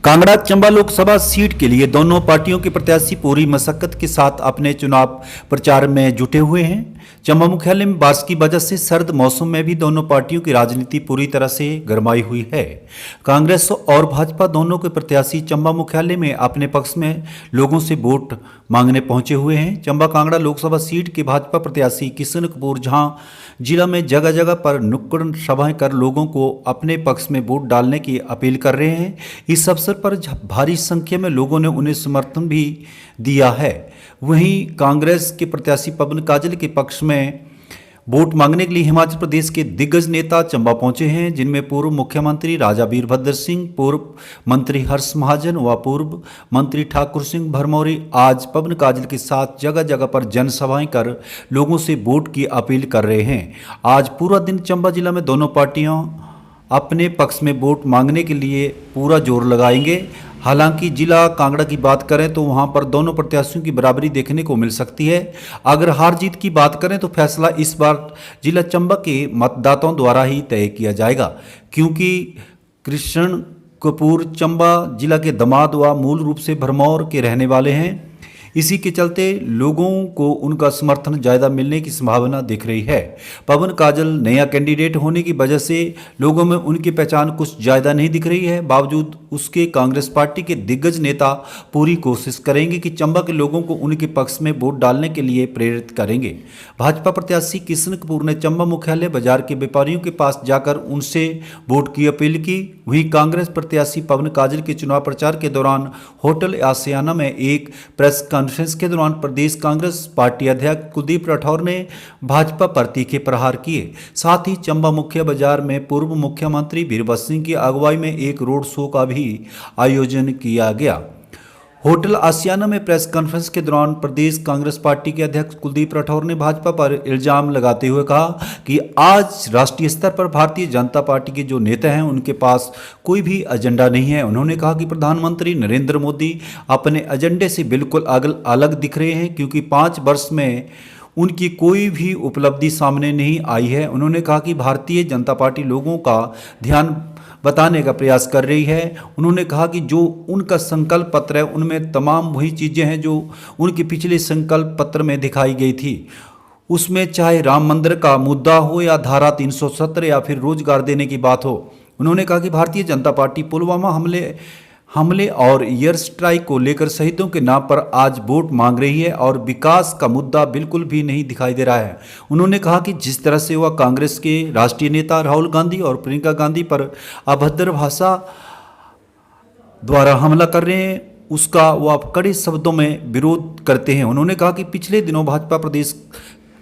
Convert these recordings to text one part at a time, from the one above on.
Kangra Chamba Lok Sabha seat के लिए दोनों पार्टियों के प्रत्याशी पूरी मशक्कत के साथ अपने चुनाव प्रचार में जुटे हुए हैं। चंबा मुख्यालय में बारिश की वजह से सर्द मौसम में भी दोनों पार्टियों की राजनीति पूरी तरह से गरमाई हुई है। कांग्रेस और भाजपा दोनों के प्रत्याशी चंबा मुख्यालय में अपने पक्ष में लोगों से वोट मांगने पहुंचे हुए हैं। चंबा कांगड़ा लोकसभा सीट के भाजपा प्रत्याशी किशन कपूर झा जिला में जगह जगह पर नुक्कड़ सभाएं कर लोगों को अपने पक्ष में वोट डालने की अपील कर रहे हैं। इस अवसर पर भारी संख्या में लोगों ने उन्हें समर्थन भी दिया है। वहीं कांग्रेस के प्रत्याशी पवन काजल के पक्ष में वोट मांगने के लिए हिमाचल प्रदेश के दिग्गज नेता चंबा पहुंचे हैं, जिनमें पूर्व मुख्यमंत्री राजा वीरभद्र सिंह, पूर्व मंत्री हर्ष महाजन व पूर्व मंत्री ठाकुर सिंह भरमौरी आज पवन काजल के साथ जगह जगह पर जनसभाएं कर लोगों से वोट की अपील कर रहे हैं। आज पूरा दिन चंबा जिला में दोनों पार्टियां अपने पक्ष में वोट मांगने के लिए पूरा जोर लगाएंगे। हालांकि जिला कांगड़ा की बात करें तो वहां पर दोनों प्रत्याशियों की बराबरी देखने को मिल सकती है। अगर हार जीत की बात करें तो फैसला इस बार जिला चंबा के मतदाताओं द्वारा ही तय किया जाएगा, क्योंकि कृष्ण कपूर चंबा जिला के दामाद व मूल रूप से भरमौर के रहने वाले हैं। इसी के चलते लोगों को उनका समर्थन ज़्यादा मिलने की संभावना दिख रही है। पवन काजल नया कैंडिडेट होने की वजह से लोगों में उनकी पहचान कुछ ज़्यादा नहीं दिख रही है। बावजूद उसके कांग्रेस पार्टी के दिग्गज नेता पूरी कोशिश करेंगे कि चंबा के लोगों को उनके पक्ष में वोट डालने के लिए प्रेरित करेंगे। भाजपा प्रत्याशी किशन कपूर ने चंबा मुख्यालय बाजार के व्यापारियों के पास जाकर उनसे वोट की अपील की। वहीं कांग्रेस प्रत्याशी पवन काजल के चुनाव प्रचार के दौरान होटल आसियाना में एक प्रेस कॉन्फ्रेंस के दौरान प्रदेश कांग्रेस पार्टी अध्यक्ष कुलदीप राठौर ने भाजपा पर तीखे प्रहार किए। साथ ही चंबा मुख्य बाजार में पूर्व मुख्यमंत्री वीरभद्र सिंह की अगुवाई में एक रोड शो का भी आयोजन किया गया। होटल आसियाना में प्रेस कॉन्फ्रेंस के दौरान प्रदेश कांग्रेस पार्टी के अध्यक्ष कुलदीप राठौर ने भाजपा पर इल्जाम लगाते हुए कहा कि आज राष्ट्रीय स्तर पर भारतीय जनता पार्टी के जो नेता हैं उनके पास कोई भी एजेंडा नहीं है। उन्होंने कहा कि प्रधानमंत्री नरेंद्र मोदी अपने एजेंडे से बिल्कुल अलग दिख रहे हैं, क्योंकि 5 वर्ष में उनकी कोई भी उपलब्धि सामने नहीं आई है। उन्होंने कहा कि भारतीय जनता पार्टी लोगों का ध्यान बताने का प्रयास कर रही है। उन्होंने कहा कि जो उनका संकल्प पत्र है उनमें तमाम वही चीज़ें हैं जो उनके पिछले संकल्प पत्र में दिखाई गई थी। उसमें चाहे राम मंदिर का मुद्दा हो या धारा 370 या फिर रोजगार देने की बात हो। उन्होंने कहा कि भारतीय जनता पार्टी पुलवामा हमले और एयर स्ट्राइक को लेकर शहीदों के नाम पर आज वोट मांग रही है और विकास का मुद्दा बिल्कुल भी नहीं दिखाई दे रहा है। उन्होंने कहा कि जिस तरह से वह कांग्रेस के राष्ट्रीय नेता राहुल गांधी और प्रियंका गांधी पर अभद्र भाषा द्वारा हमला कर रहे हैं, उसका वह कड़े शब्दों में विरोध करते हैं। उन्होंने कहा कि पिछले दिनों भाजपा प्रदेश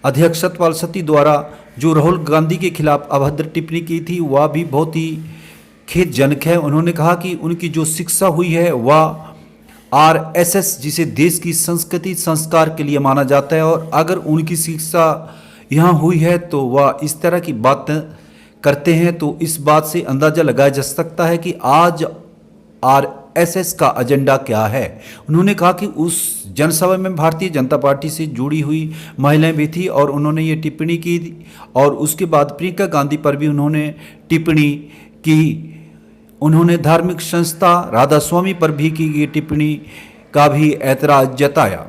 अध्यक्ष सतपाल सत्ती द्वारा जो राहुल गांधी के खिलाफ अभद्र टिप्पणी की थी वह भी बहुत ही खेदजनक है। उन्होंने कहा कि उनकी जो शिक्षा हुई है वह आरएसएस जिसे देश की संस्कृति संस्कार के लिए माना जाता है, और अगर उनकी शिक्षा यहाँ हुई है तो वह इस तरह की बात करते हैं, तो इस बात से अंदाजा लगाया जा सकता है कि आज आरएसएस का एजेंडा क्या है। उन्होंने कहा कि उस जनसभा में भारतीय जनता पार्टी से जुड़ी हुई महिलाएं भी थी और उन्होंने ये टिप्पणी की और उसके बाद प्रियंका गांधी पर भी उन्होंने टिप्पणी की। उन्होंने धार्मिक संस्था राधा स्वामी पर भी की गई टिप्पणी का भी ऐतराज जताया।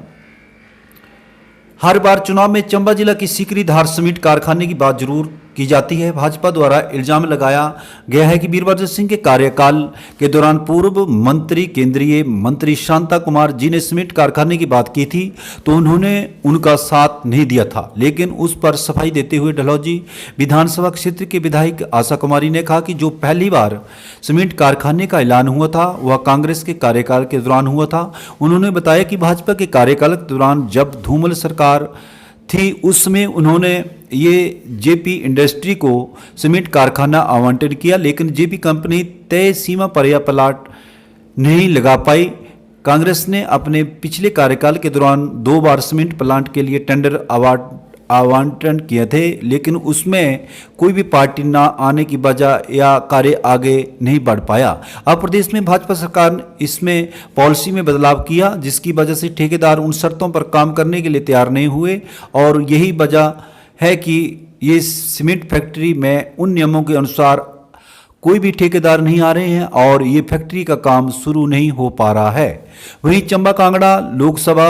हर बार चुनाव में चंबा जिला की सीकरी धार सीमेंट कारखाने की बात जरूर की जाती है। भाजपा द्वारा इल्जाम लगाया गया है कि वीरभद्र सिंह के कार्यकाल के दौरान पूर्व मंत्री केंद्रीय मंत्री शांता कुमार जी ने सीमेंट कारखाने की बात की थी तो उन्होंने उनका साथ नहीं दिया था, लेकिन उस पर सफाई देते हुए डलहौजी विधानसभा क्षेत्र के विधायक आशा कुमारी ने कहा कि जो पहली बार सीमेंट कारखाने का ऐलान हुआ था वह कांग्रेस के कार्यकाल के दौरान हुआ था। उन्होंने बताया कि भाजपा के कार्यकाल के दौरान जब धूमल सरकार थी उसमें उन्होंने ये जेपी इंडस्ट्री को सीमेंट कारखाना आवंटन किया, लेकिन जेपी कंपनी तय सीमा पर यह प्लाट नहीं लगा पाई। कांग्रेस ने अपने पिछले कार्यकाल के दौरान 2 बार सीमेंट प्लांट के लिए टेंडर आवंटन किए थे, लेकिन उसमें कोई भी पार्टी ना आने की वजह या कार्य आगे नहीं बढ़ पाया। अब प्रदेश में भाजपा सरकार ने इसमें पॉलिसी में बदलाव किया, जिसकी वजह से ठेकेदार उन शर्तों पर काम करने के लिए तैयार नहीं हुए और यही वजह है कि ये सीमेंट फैक्ट्री में उन नियमों के अनुसार कोई भी ठेकेदार नहीं आ रहे हैं और ये फैक्ट्री का काम शुरू नहीं हो पा रहा है। वहीं चंबा कांगड़ा लोकसभा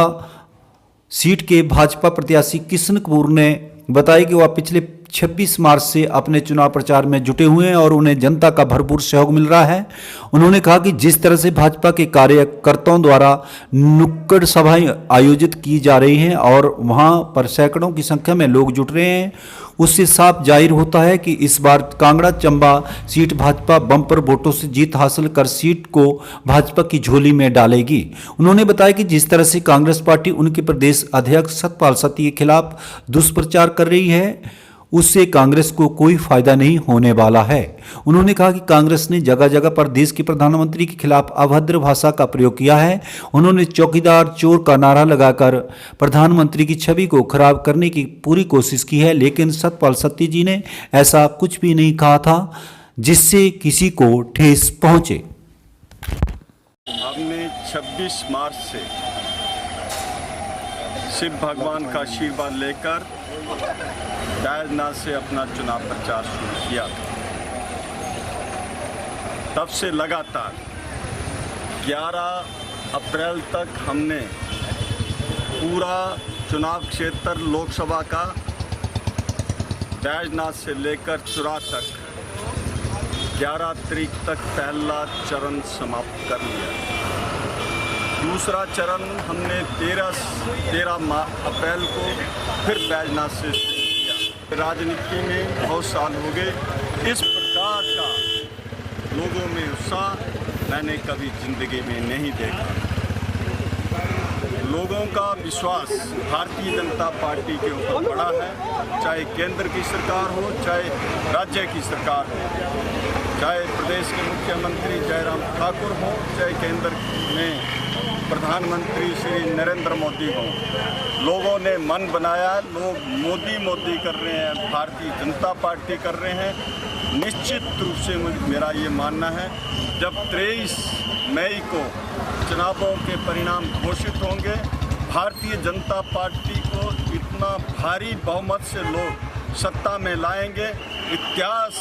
सीट के भाजपा प्रत्याशी किशन कपूर ने बताया कि वह पिछले 26 मार्च से अपने चुनाव प्रचार में जुटे हुए हैं और उन्हें जनता का भरपूर सहयोग मिल रहा है। उन्होंने कहा कि जिस तरह से भाजपा के कार्यकर्ताओं द्वारा नुक्कड़ सभाएं आयोजित की जा रही हैं और वहां पर सैकड़ों की संख्या में लोग जुट रहे हैं, उससे साफ जाहिर होता है कि इस बार कांगड़ा चंबा सीट भाजपा बम्पर वोटों से जीत हासिल कर सीट को भाजपा की झोली में डालेगी। उन्होंने बताया कि जिस तरह से कांग्रेस पार्टी उनके प्रदेश अध्यक्ष सतपाल सत्ती के खिलाफ दुष्प्रचार कर रही है, उससे कांग्रेस को कोई फायदा नहीं होने वाला है। उन्होंने कहा कि कांग्रेस ने जगह जगह पर देश के प्रधानमंत्री के खिलाफ अभद्र भाषा का प्रयोग किया है। उन्होंने चौकीदार चोर का नारा लगाकर प्रधानमंत्री की छवि को खराब करने की पूरी कोशिश की है, लेकिन सतपाल सत्ती जी ने ऐसा कुछ भी नहीं कहा था जिससे किसी को ठेस पहुंचे। हमने 26 मार्च से शिव भगवान का आशीर्वाद लेकर बैजनाथ से अपना चुनाव प्रचार शुरू किया। तब से लगातार 11 अप्रैल तक हमने पूरा चुनाव क्षेत्र लोकसभा का बैजनाथ से लेकर चुरा तक 11 तारीख तक पहला चरण समाप्त कर लिया। दूसरा चरण हमने 13 अप्रैल को फिर बैजनाथ से शुरू किया। राजनीति में बहुत साल हो गए, इस प्रकार का लोगों में उत्साह मैंने कभी जिंदगी में नहीं देखा। लोगों का विश्वास भारतीय जनता पार्टी के ऊपर बड़ा है, चाहे केंद्र की सरकार हो, चाहे राज्य की सरकार हो, चाहे प्रदेश के मुख्यमंत्री जयराम ठाकुर हो, चाहे केंद्र में प्रधानमंत्री श्री नरेंद्र मोदी हों। लोगों ने मन बनाया, लोग मोदी मोदी कर रहे हैं, भारतीय जनता पार्टी कर रहे हैं। निश्चित रूप से मेरा ये मानना है, जब 23 मई को चुनावों के परिणाम घोषित होंगे, भारतीय जनता पार्टी को इतना भारी बहुमत से लोग सत्ता में लाएंगे, इतिहास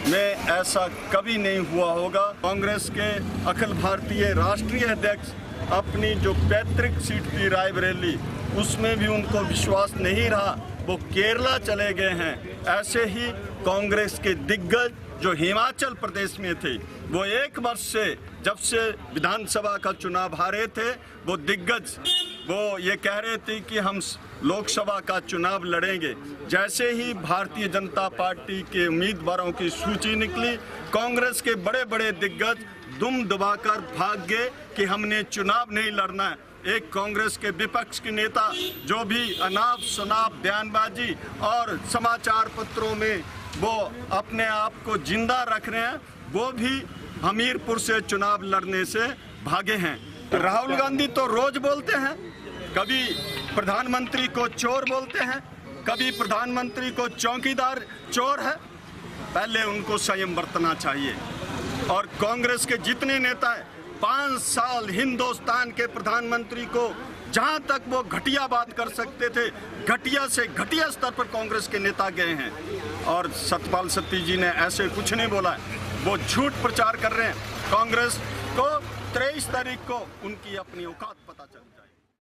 में ऐसा कभी नहीं हुआ होगा। कांग्रेस के अखिल भारतीय राष्ट्रीय अध्यक्ष अपनी जो पैतृक सीट थी रायबरेली, उसमें भी उनको विश्वास नहीं रहा, वो केरला चले गए हैं। ऐसे ही कांग्रेस के दिग्गज जो हिमाचल प्रदेश में थे, वो एक वर्ष से जब से विधानसभा का चुनाव हारे थे, वो दिग्गज वो ये कह रहे थे कि हम लोकसभा का चुनाव लड़ेंगे। जैसे ही भारतीय जनता पार्टी के उम्मीदवारों की सूची निकली, कांग्रेस के बड़े बड़े दिग्गज दुम दबाकर भाग गए कि हमने चुनाव नहीं लड़ना है। एक कांग्रेस के विपक्ष के नेता जो भी अनाप शनाप बयानबाजी और समाचार पत्रों में वो अपने आप को जिंदा रख रहे हैं, वो भी हमीरपुर से चुनाव लड़ने से भागे हैं। राहुल गांधी तो रोज बोलते हैं, कभी प्रधानमंत्री को चोर बोलते हैं, कभी प्रधानमंत्री को चौकीदार चोर है। पहले उनको संयम बरतना चाहिए। और कांग्रेस के जितने नेता हैं, 5 साल हिंदुस्तान के प्रधानमंत्री को जहां तक वो घटिया बात कर सकते थे, घटिया से घटिया स्तर पर कांग्रेस के नेता गए हैं। और सतपाल सत्ती जी ने ऐसे कुछ नहीं बोला है, वो झूठ प्रचार कर रहे हैं। कांग्रेस को 23 तारीख को उनकी अपनी औकात